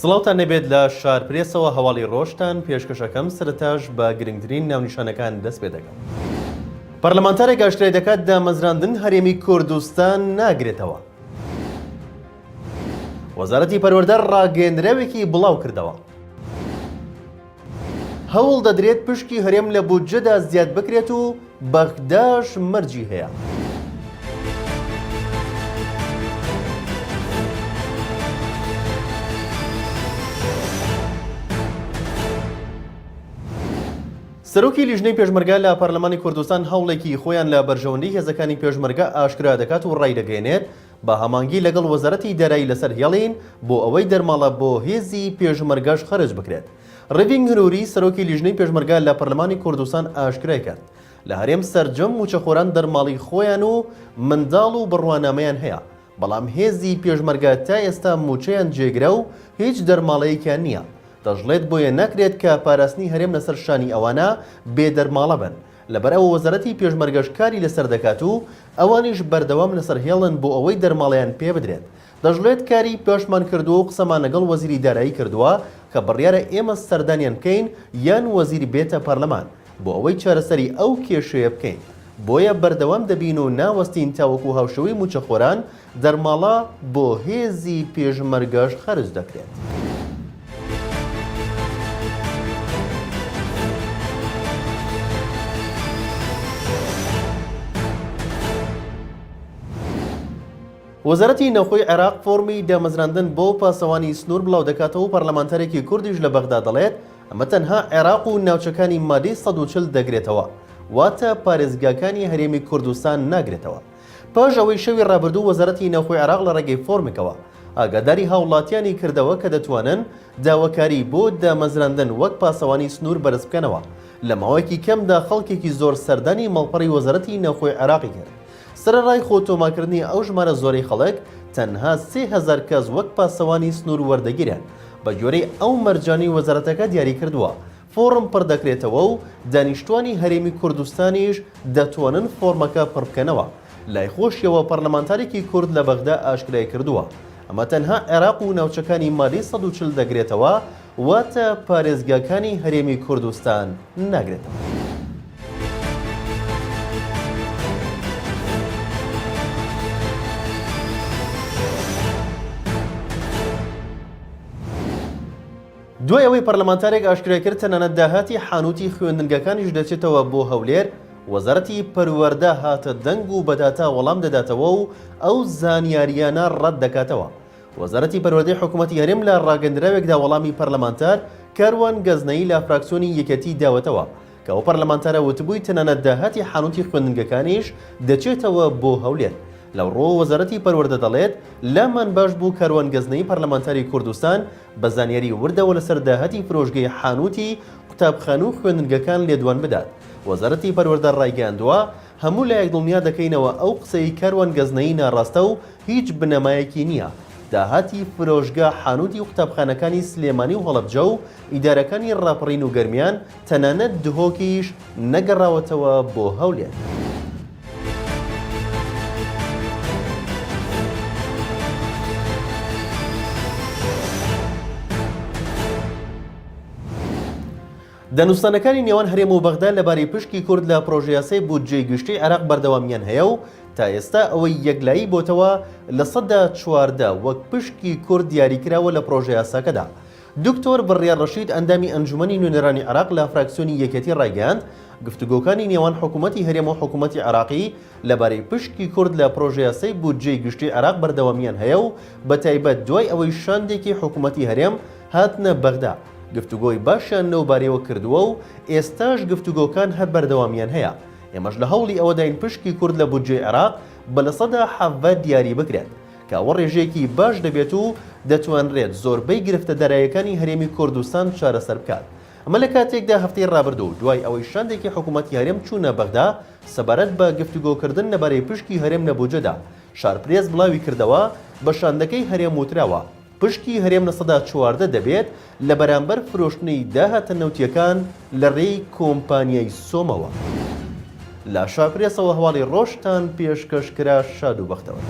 سڵاوتان نەبێت لە شارپرێسەوە هەواڵی ڕۆژتان پێشکەشەکەم سەرەتاش بە گرنگترین ناونیشانەکان دەست پێ دەکەم. پەرلەمانتارێک ئاشترای دەکات دامەزراندن هەرێمی کوردستان ناگرێتەوە. وەزارەتی پەروەردە ڕاگەیەندراوێکی بڵاو کردەوە. هەوڵ دەدرێت پشکی هەرێم لە بودجەدا زیاد بکرێت و بەغداش مەرجی هەیە. سەرۆکی لیژنەی پێشمەرگە لە پەرلەمانی کوردستان هەوڵێکی خۆیان لە بەرژەوەندەی هێزەکانی پێشمەرگە ئاشکرا دەکات و ڕای دەگەێنێت بە هەمانگی لەگەڵ وەزارەتی دارایی لەسەر هێڵین بۆ ئەوەی دەرماڵە بۆ هێزی پێشمەرگەش خەرج بکرێت. ڕێڤین هنووری سەرۆکی لیژنەی پێشمەرگە لە پەرلەمانی کوردستان ئاشکرای کرد لە هەرێم سەرجەم موچەخۆران دەرماڵی خۆیان و منداڵ و بڕوانامەیان هەیە، بەڵام هێزی پێشمەرگە تا ئێستا موچەیان جێگرە و هیچ دەرماڵەیەکیان نییە. دەژڵێت بۆیە ناکرێت کە پاراستنی هەرێم لەسەر شانی ئەوانە بێدەرماڵە بن، لەبەرەوە وەزارەتی پێشمەرگەش کاری لەسەر دەکات و ئەوانیش بەردەوام لەسەر هێڵن بۆ ئەوەی دەرماڵیان پێ بدرێت. دەژڵێت کاری پێشمان کردووە و قسەمان لەگەڵ وەزیری دارایی کردووە کە بڕیارە ئێمە سەردانیان بکەین یان وەزیری بێتە پەرلەمان بۆ ئەوەی چارەسەری ئەو کێشەیە بکەین. بۆیە بەردەوام دەبین و ناوەستین تاوەکو هاوشەوەی موچەخۆران دەرماڵە بۆ هێزی پێشمەرگەش خەرج دەکرێت. وەزارەتی نەوخۆی عێراق فۆرمی دامەزراندن بۆ پاسەوانی سنوور بڵاو دەکاتەوە و پەرلەمانتارێکی کوردیش لە بەغدا دەڵێت ئەمە تەنها عێراق و ناوچەکانی مادەی 140 دەگرێتەوە، واتە پارێزگاکانی هەرێمی کوردستان ناگرێتەوە. پاش ئەوەی شەوی ڕابردوو وەزارەتی نەوخۆی عێراق لە ڕێگەی فۆرمێکەوە ئاگاداری هاوڵاتیانی کردەوە کە دەتوانن داواکاری بۆ دامەزراندن وەک پاسەوانی سنوور بەرز بکەنەوە. لە ماوەیەکی کەمدا خەڵکێکی زۆر سەردانی مەڵپەڕی وەزارەتی نەوخۆی عێراقی کرد. سەرەڕای خۆتۆماکردنی ئەو ژمارە زۆرەی خەڵک تەنها 3000 کەس وەک پاسەوانی سنوور وەردەگیرن. بە گوێرەی ئەو مەرجانی وەزارەتەکە دیاری کردووە فۆرم پڕ دەکرێتەوە و دانیشتوانی هەرێمی کوردستانیش دەتوانن فۆرمەکە پڕ بکەنەوە. لای خۆشیەوە پەرلەمانتارێکی کورد لە بەغدا ئاشکرای کردووە ئەمە تەنها عێراق و ناوچەکانی مادەی 140 دەگرێتەوە، واتە پارێزگاکانی هەرێمی کوردستان ناگرێتەوە. دوای ئەوەی پەرلەمانتارێک ئاشکرای کرد تەنانەت داهاتی حانوتی خوێندنگەکانیش دەچێتەوە بۆ هەولێر، وەزارەتی پەروەردە هاتە دەنگ و بەداتا وەڵام دەداتەوە و ئەو زانیاریانە ڕەت دەکاتەوە. وەزارەتی پەروەردەی حکوومەتی هەرێم لە ڕاگەندراوێکدا وەڵامی پەرلەمانتار کاروان گەزنەیی لە فراکسیۆنی یەکەتی داوەتەوە کە ئەو پەرلەمانتارە وتبووی تەنانەت داهاتی حانوتی خوێندنگەکانیش دەچێتەوە بۆ هەولێر. لەوڕۆ وەزارەتی پەروەردە دەڵێت لامان باش بوو کاروان گەزنەی پەرلەمانتاری کوردستان بە زانیاری وردەوە لەسەر داهاتی فرۆژگەی حانوتی قوتابخانە و خوێندنگەکان لێدوان بدات. وەزارەتی پەروەردە ڕایگەاندووە هەموو لایەک دڵنیا دەکەینەوە ئەو قسەی کاروان گەزنەی ناڕاستە و هیچ بنەمایەکی نییە. داهاتی فرۆژگا حانوتی و قوتابخانەکانی سلێمانی و هەڵەبجە و ئیدارەکانی ڕاپەڕین و گەرمیان تەنانەت دهۆکیش نەگەڕاوەتەوە بۆ هەولێر. دانوستانەکانی نێوان هەرێم و بەغدا لەبارەی پشکی کورد لە پرۆژە بودجەی گشتی عێراق بەردەوامیان هەیە و تا ئێستا ئەوەی یەکلایی بۆتەوە لە 14 وەک پشکی کورد دیاریکراوە لە پرۆژە یاساکەدا. دکتۆر بڕیار ڕەشید ئەندامی ئەنجومەنی نوێنەرانی عێراق لە فراکسیۆنی یەکەتی ڕایگەاند گفتوگۆکانی نێوان حکوومەتی هەرێم و حکوومەتی عێراقی لەبارەی پشکی کورد لە پرۆژە یاسای بودجەی گشتی عێراق بەردەوامیان هەیە و بەتایبەت دوای ئەوەی شاندێکی حکوومەتی هەرێم هاتنە بەغدا گفتوگۆی باشیان نەوبارەوە کردووە و ئێستاش گفتوگۆکان هەر بەردەوامیان هەیە. ئێمەش لە هەوڵی ئەوەداین پشکی کورد لە بودجەی عێراق بە لە 170 دیاری بکرێت کە ئەوە ڕێژەیەکی باش دەبێت و دەتوانرێت زۆربەی گرفتەداراییەکانی هەرێمی کوردستان چارەسەر بکات. ئەمە لە کاتێکدا هەفتەی ڕابردوو دوای ئەوەی شاندێکی حکوومەتی هەرێم چوونە بەغدا سەبارەت بە گفتوگۆکردن لەبارەی پشکی هەرێم لە بودجەدا شارپرێز بڵاوی کردەوە بە شاندەکەی هەرێم وتراوە پشکی هەرێم لە 114 دەبێت لە بەرامبەر فرۆشتنی داهاتە نەوتیەکان لە ڕێی کۆمپانیای سۆمەوە. لە شارپرێسەوە هەواڵی ڕۆژتان پێشکەشکرا شاد و بەختەوە.